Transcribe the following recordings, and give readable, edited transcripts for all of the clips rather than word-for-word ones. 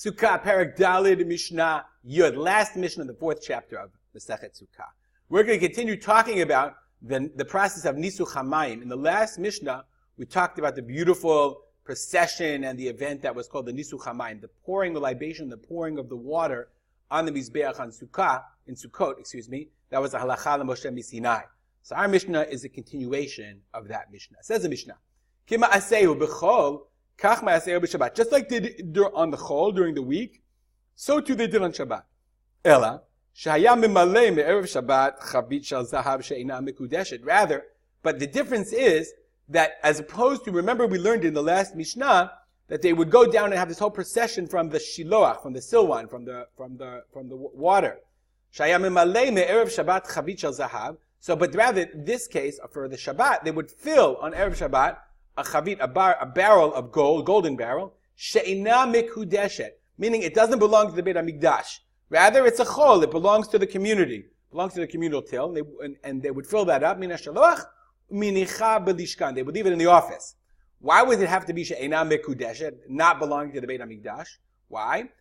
Sukkah, Parak Dalid, Mishnah Yud, last Mishnah in the 4th chapter of Masechet Sukkah. We're going to continue talking about the process of Nisuch Hamayim. In the last Mishnah, we talked about the beautiful procession and the event that was called the Nisuch Hamayim, the pouring, the libation, the pouring of the water on the Mizbeach on Sukkah, in Sukkot, that was a halacha l'Moshe Misinai. So our Mishnah is a continuation of that Mishnah. It says the Mishnah, Kima asehu b'chol, kach ma'asehu b'Shabbat. Just like they did on the chol during the week, so too they did on Shabbat. Ela, shehaya mimalei me'erev Shabbat chavit shel zahav she'ina mikudeshet. Rather, but the difference is that as opposed to, remember we learned in the last Mishnah, that they would go down and have this whole procession from the shiloach, from the silwan, from the water. Shehaya mimalei me'erev Shabbat chavit shel zahav. So, but rather, in this case, for the Shabbat, they would fill on Erev Shabbat a chavit, a barrel of gold, golden barrel, she'ina mikudeshet, meaning it doesn't belong to the Beit HaMikdash. Rather, it's a chol, it belongs to the community, belongs to the communal till, and they would fill that up, mina shaloach, minicha belishkan, they would leave it in the office. Why would it have to be she'ina mikudeshet, not belonging to the Beit HaMikdash? Why?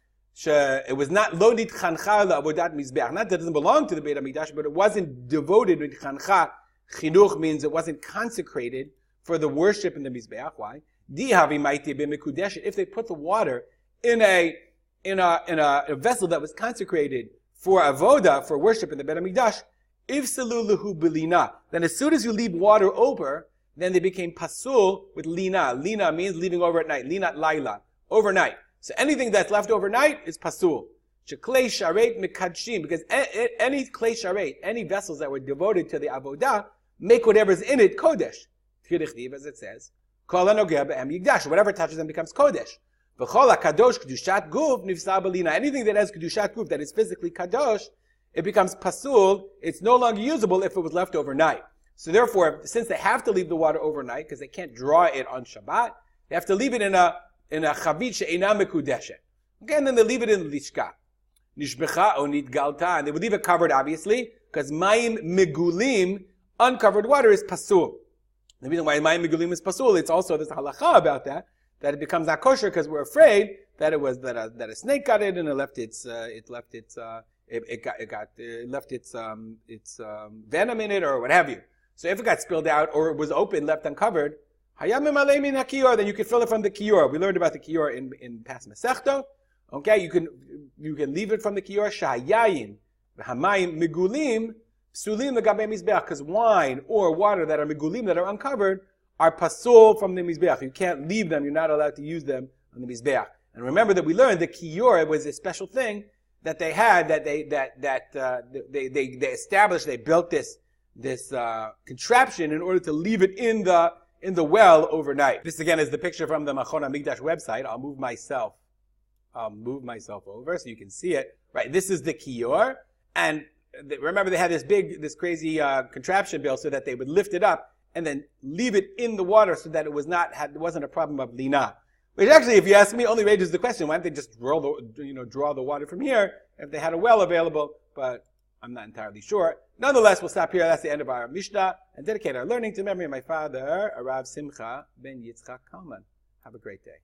It was not lodit chancha la'avodat mizbeach. Not that it doesn't belong to the Beit HaMikdash, but it wasn't devoted with chancha. Chinuch means it wasn't consecrated for the worship in the mizbeach. Why? Dihavi maiti b'mekudeshet. If they put the water in a vessel that was consecrated for avoda, for worship in the Beit HaMikdash, ifsalu lahu belina. Then as soon as you leave water over, then they became pasul with lina. Lina means leaving over at night. Linat laila, overnight. So anything that's left overnight is pasul. Sheklei sharet mikadshim, because any klei sharet, any vessels that were devoted to the avodah, make whatever's in it kodesh. Tirechtiv, as it says, kol hanogeh be'em yigdash. Whatever touches them becomes kodesh. V'chol hakadosh kedushat guf nifsa belina. Anything that has kedushat guf, that is physically kadosh, it becomes pasul. It's no longer usable if it was left overnight. So therefore, since they have to leave the water overnight because they can't draw it on Shabbat, they have to leave it in a chavit she'ina mekudeshet. Okay, and then they leave it in the lishka. Nishbecha o nitgalta, and they would leave it covered, obviously, because mayim megulim, uncovered water, is pasul. The reason why mayim megulim is pasul, it's also there's a halacha about that it becomes not kosher because we're afraid that it was that a snake got it and it left its venom in it or what have you. So if it got spilled out or it was open, left uncovered, then you can fill it from the kiyor. We learned about the kiyor in past Masechta. Okay, you can leave it from the kiyor. Shahayayin, hamayim migulim, psulim legabe mizbeach, because wine or water that are migulim, that are uncovered, are pasul from the mizbeach. You can't leave them. You're not allowed to use them on the mizbeach. And remember that we learned the kiyor was a special thing that they had, that they established. They built this contraption in order to leave it in the well overnight. This again is the picture from the Machon HaMikdash website. I'll move myself over so you can see it. Right, this is the kiyor, and remember they had this crazy contraption built so that they would lift it up and then leave it in the water so that it wasn't a problem of lina. Which actually, if you ask me, only raises the question: why don't they just draw the water from here if they had a well available? But I'm not entirely sure. Nonetheless, we'll stop here. That's the end of our Mishnah and dedicate our learning to memory of my father, Arav Simcha ben Yitzchak Kalman. Have a great day.